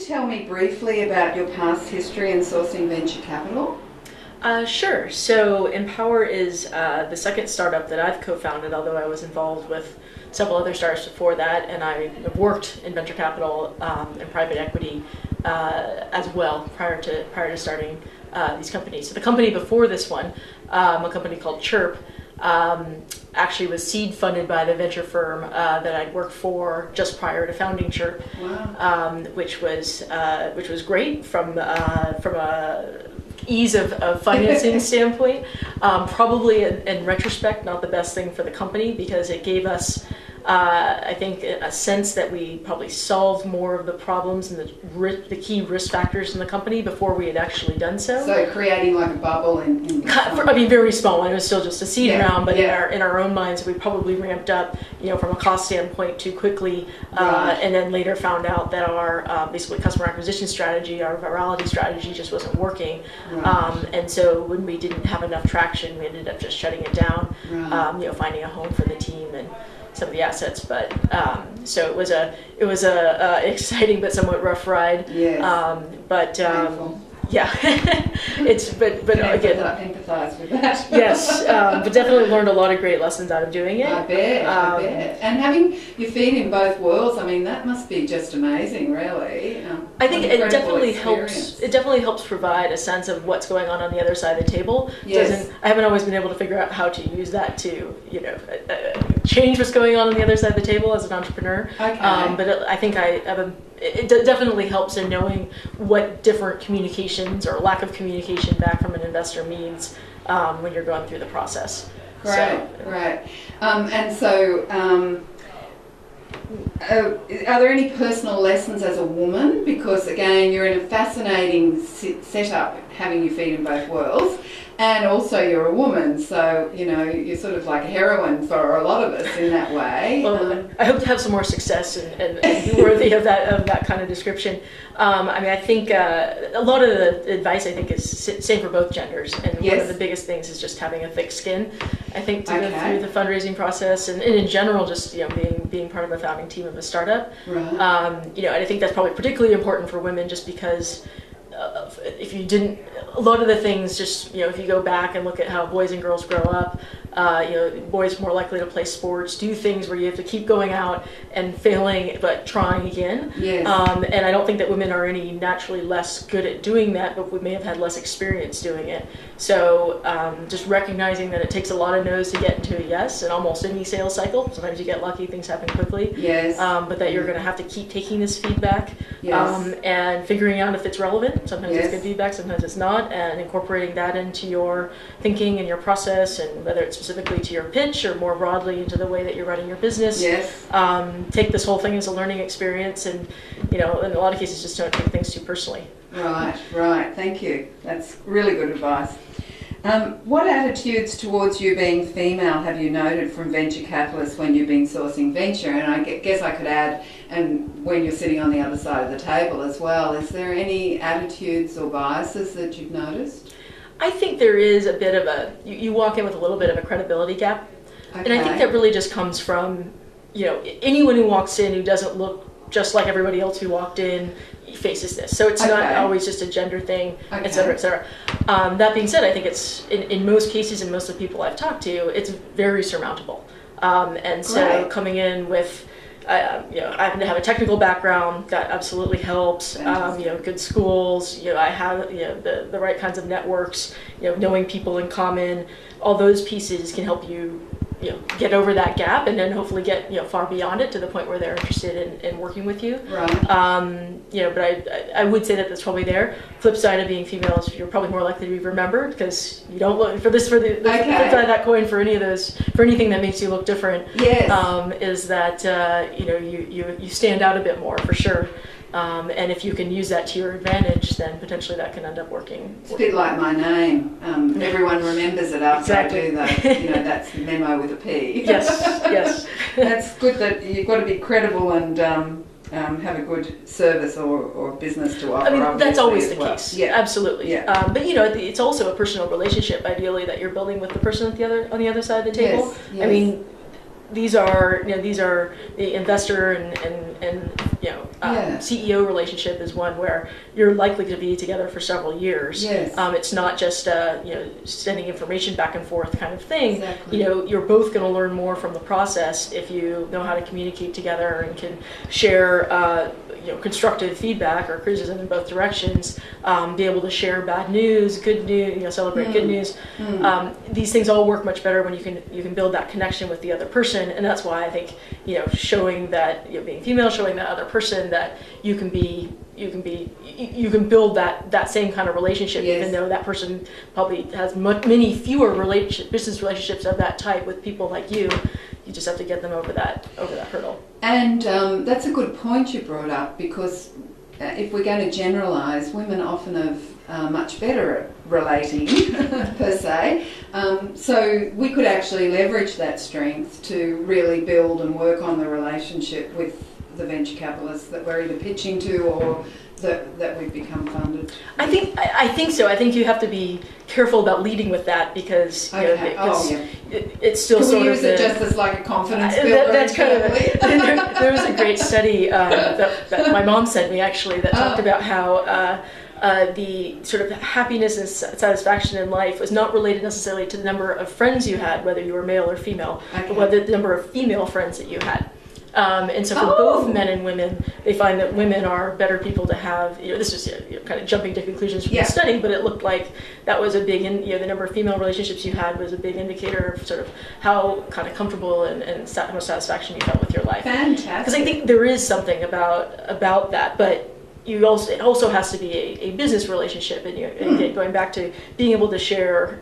tell me briefly about your past history in sourcing venture capital? Sure. So Empower is the second startup that I've co-founded, although I was involved with several other startups before that, and I have worked in venture capital and private equity as well prior to starting these companies. So the company before this one, a company called Chirp, actually was seed funded by the venture firm that I'd worked for just prior to founding Chirp. Wow. Which was great from a ease of financing standpoint. Probably in retrospect, not the best thing for the company because it gave us, I think, a sense that we probably solved more of the problems and the key risk factors in the company before we had actually done so. So creating like a bubble in I mean, very small. It was still just a seed round, but yeah. in our own minds, we probably ramped up, from a cost standpoint too quickly, Right. and then later found out that our basically customer acquisition strategy, our virality strategy, just wasn't working. Right. And so when we didn't have enough traction, we ended up just shutting it down. Right. Finding a home for the team and some of the assets, but so it was a exciting but somewhat rough ride. Yes. Painful. Yeah, but again, I empathise with that. yes, but definitely learned a lot of great lessons out of doing it. I bet. And having your feet in both worlds, I mean, that must be just amazing, really. I think it definitely experience. helps. It definitely helps provide a sense of what's going on the other side of the table. Yes. I haven't always been able to figure out how to use that to, change what's going on the other side of the table as an entrepreneur. Okay. But I think it definitely helps in knowing what different communications or lack of communication back from an investor means when you're going through the process. Right. And so, are there any personal lessons as a woman? Because again, you're in a fascinating setup, having your feet in both worlds. And also you're a woman, so, you're sort of like a heroine for a lot of us in that way. Well, I hope to have some more success and be worthy of that kind of description. I think a lot of the advice, I think, is same for both genders. And yes. One of the biggest things is just having a thick skin, I think, to okay. go through the fundraising process and in general, just, being part of a founding team of a startup. Right. And I think that's probably particularly important for women just because if you didn't, a lot of the things just, if you go back and look at how boys and girls grow up, boys more likely to play sports, do things where you have to keep going out and failing but trying again. Yes. And I don't think that women are any naturally less good at doing that, but we may have had less experience doing it. So just recognizing that it takes a lot of no's to get into a yes in almost any sales cycle. Sometimes you get lucky, things happen quickly. Yes. But that you're going to have to keep taking this feedback yes. And figuring out if it's relevant. Sometimes yes. it's good feedback, sometimes it's not, and incorporating that into your thinking and your process, and whether it's specifically to your pitch or more broadly into the way that you're running your business. Yes. Take this whole thing as a learning experience, and in a lot of cases, just don't take things too personally. Right. Thank you. That's really good advice. What attitudes towards you being female have you noted from venture capitalists when you've been sourcing venture? And I guess I could add, and when you're sitting on the other side of the table as well, is there any attitudes or biases that you've noticed? I think there is a bit of you walk in with a little bit of a credibility gap. Okay. And I think that really just comes from, anyone who walks in who doesn't look just like everybody else who walked in faces this. So it's okay. not always just a gender thing, okay. et cetera, et cetera. That being said, I think it's, in most cases, and most of the people I've talked to, it's very surmountable. And so Great. coming in with, I happen to have a technical background, that absolutely helps. Good schools, I have, the right kinds of networks, knowing people in common, all those pieces can help you, get over that gap and then hopefully get, far beyond it to the point where they're interested in working with you. Right. But I would say that that's probably there. Flip side of being female is you're probably more likely to be remembered because you don't look for the flip side of that coin for anything that makes you look different. Yes. Is that you stand out a bit more for sure. And if you can use that to your advantage, then potentially that can end up working. It's a bit like my name. Everyone remembers it after exactly. I do that. That's Memo with a P. Yes. That's good that you've got to be credible and have a good service or business to offer. I mean, that's always the well. case. Yeah. Absolutely. Yeah. But it's also a personal relationship, ideally, that you're building with the person on the other side of the table. Yes. I mean, these are the investor and CEO relationship is one where you're likely to be together for several years. Yes. It's not just sending information back and forth kind of thing. Exactly. You're both going to learn more from the process if you know how to communicate together and can share constructive feedback or criticism in both directions, be able to share bad news, good news, celebrate good news. These things all work much better when you can build that connection with the other person, and that's why I think showing that being female, showing that other person that you can build that same kind of relationship, yes. even though that person probably has many fewer business relationships of that type with people like you. You just have to get them over that hurdle. And that's a good point you brought up, because if we're going to generalise, women often are much better at relating, per se. So we could actually leverage that strength to really build and work on the relationship with the venture capitalists that we're either pitching to or that we've become funded. I think so. I think you have to be careful about leading with that, because it's still Can sort we of use it just as like a confidence builder? That's kind of there was a great study that my mom sent me actually that talked about how the sort of happiness and satisfaction in life was not related necessarily to the number of friends you had, whether you were male or female, but whether the number of female friends that you had. And so for both men and women, they find that women are better people to have. This is kind of jumping to conclusions from the study, but it looked like that was a big, the number of female relationships you had was a big indicator of sort of how kind of comfortable and how much satisfaction you felt with your life. Fantastic. Because I think there is something about that, but it also has to be a business relationship, and again, going back to being able to share,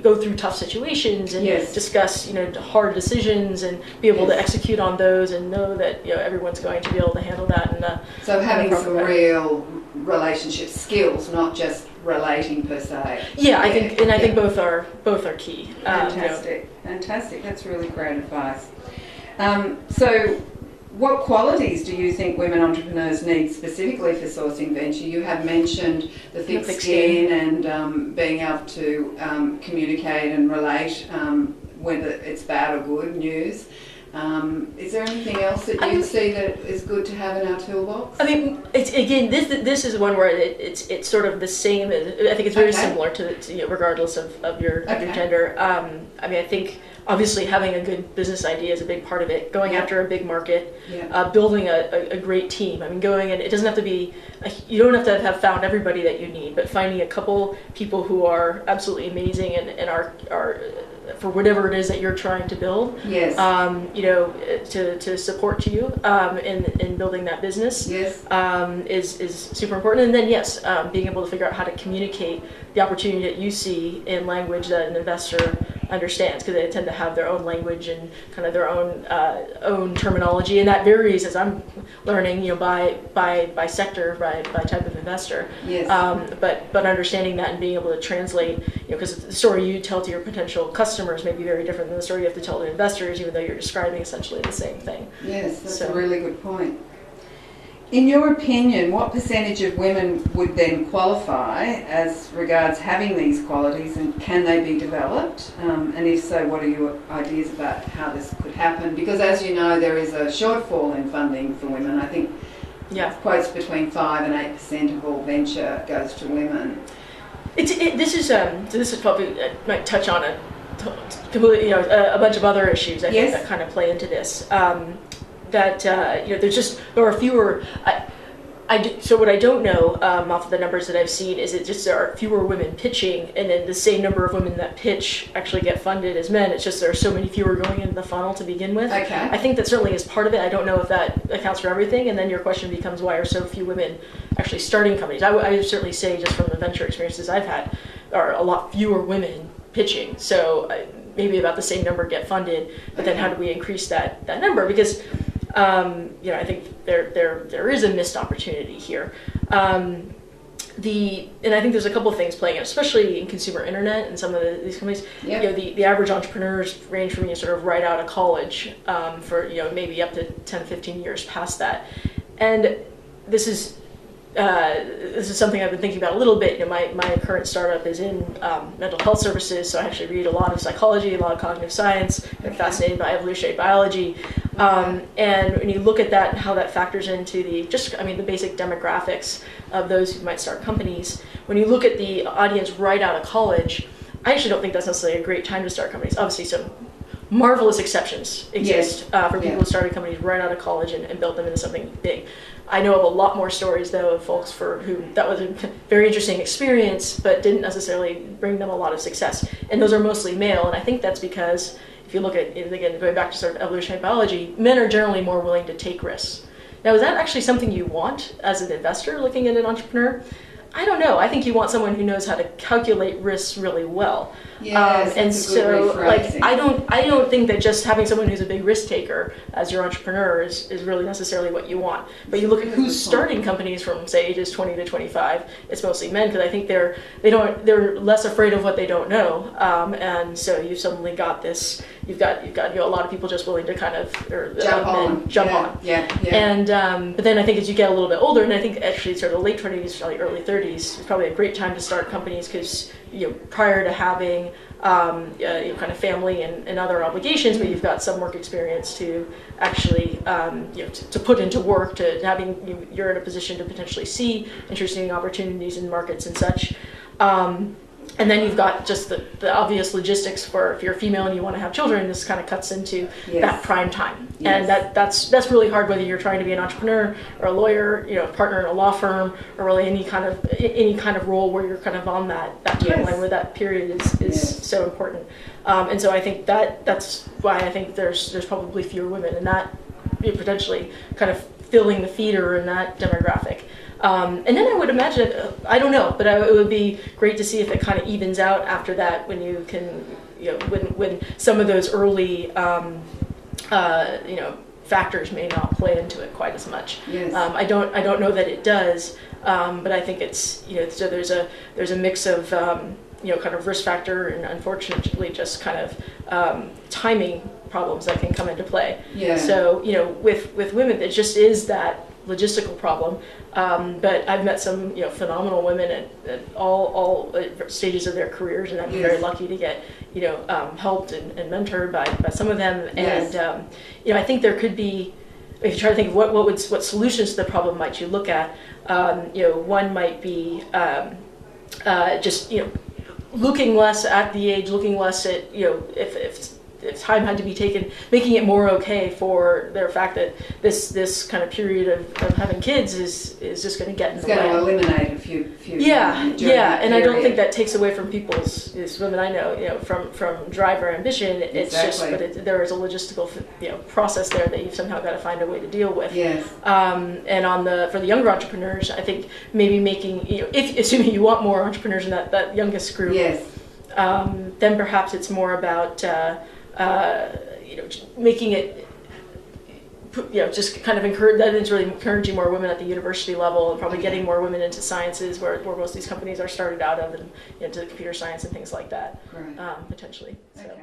go through tough situations and discuss, hard decisions and be able to execute on those and know that everyone's going to be able to handle that. And so having some real relationship skills, not just relating per se. Yeah, I think both are key. Fantastic, fantastic. That's really great advice. So, what qualities do you think women entrepreneurs need specifically for sourcing venture? You have mentioned the thick skin and being able to communicate and relate, whether it's bad or good news. Is there anything else that you see that is good to have in our toolbox? I mean, this is one where it's sort of the same. I think it's very similar to regardless of your gender. I think obviously having a good business idea is a big part of it. Going after a big market, building a great team. I mean, it doesn't have to be. You don't have to have found everybody that you need, but finding a couple people who are absolutely amazing and are for whatever it is that you're trying to build. Yes. To support you in building that business. Yes. Is super important. And then being able to figure out how to communicate the opportunity that you see in language that an investor understands, because they tend to have their own language and kind of their own terminology, and that varies, as I'm learning, by sector, by type of investor. Yes. But understanding that and being able to translate, because the story you tell to your potential customers may be very different than the story you have to tell to investors, even though you're describing essentially the same thing. Yes, that's a really good point. In your opinion, what percentage of women would then qualify as regards having these qualities, and can they be developed? And if so, what are your ideas about how this could happen? Because as you know, there is a shortfall in funding for women. I think quotes between 5 and 8% of all venture goes to women. This is probably might touch on a bunch of other issues I think that kind of play into this. There are fewer. So what I don't know off of the numbers that I've seen is there are fewer women pitching, and then the same number of women that pitch actually get funded as men. It's just there are so many fewer going into the funnel to begin with. Okay. I think that certainly is part of it. I don't know if that accounts for everything. And then your question becomes, why are so few women actually starting companies? I would certainly say, just from the venture experiences I've had, there are a lot fewer women pitching. So maybe about the same number get funded, but then how do we increase that number? Because I think there is a missed opportunity here. And I think there's a couple of things playing out, especially in consumer internet and some of these companies. Yep. The average entrepreneurs range from sort of right out of college for maybe up to 10, 15 years past that. And this is this is something I've been thinking about a little bit. You know, my current startup is in mental health services, so I actually read a lot of psychology, a lot of cognitive science. I'm fascinated by evolutionary biology, and when you look at that and how that factors into the basic demographics of those who might start companies. When you look at the audience right out of college, I actually don't think that's necessarily a great time to start companies. Obviously, some marvelous exceptions exist for people who started companies right out of college and built them into something big. I know of a lot more stories, though, of folks for whom that was a very interesting experience, but didn't necessarily bring them a lot of success. And those are mostly male, and I think that's because if you look at, again, going back to sort of evolutionary biology, men are generally more willing to take risks. Now, is that actually something you want as an investor looking at an entrepreneur? I don't know. I think you want someone who knows how to calculate risks really well. Yes, and so, I don't think that just having someone who's a big risk taker as your entrepreneur is really necessarily what you want. But you look at who's starting companies from, say, ages 20 to 25. It's mostly men, because I think they're less afraid of what they don't know, and so you've suddenly got this. You've got a lot of people just willing to kind of jump on. Yeah. And but then I think as you get a little bit older, and I think actually sort of late 20s, early 30s, is probably a great time to start companies, because prior to having kind of family and other obligations, but you've got some work experience to actually to put into work, to having you're in a position to potentially see interesting opportunities in markets and such. And then you've got just the obvious logistics for if you're a female and you want to have children. This kind of cuts into that prime time, and that's really hard whether you're trying to be an entrepreneur or a lawyer, partner in a law firm, or really any kind of role where you're kind of on that timeline where that period is so important. And so I think that's why I think there's probably fewer women, and that potentially kind of filling the feeder in that demographic. And then I would imagine, I don't know, but it would be great to see if it kind of evens out after that, when you can, when some of those early, factors may not play into it quite as much. Yes. I don't know that it does, but I think it's, so there's a mix of, kind of risk factor and unfortunately just kind of timing problems that can come into play. Yeah. So, with women, it just is that logistical problem, but I've met some phenomenal women at all stages of their careers, and I'm very lucky to get helped and mentored by some of them. And I think there could be, if you try to think of what solutions to the problem might you look at, one might be just looking less at the age, looking less at if time had to be taken, making it more okay for their fact that this kind of period of having kids is just going to get in the way. It's going to eliminate a few. And I don't think that takes away from people's women I know, from drive or ambition. It's just, but there is a logistical process there that you've somehow got to find a way to deal with. Yes. And for the younger entrepreneurs, I think maybe making if assuming you want more entrepreneurs in that youngest group. Yes. Then perhaps it's more about making it, just kind of encouraging more women at the university level, and probably getting more women into sciences, where most of these companies are started out of, and into computer science and things like that, potentially. So.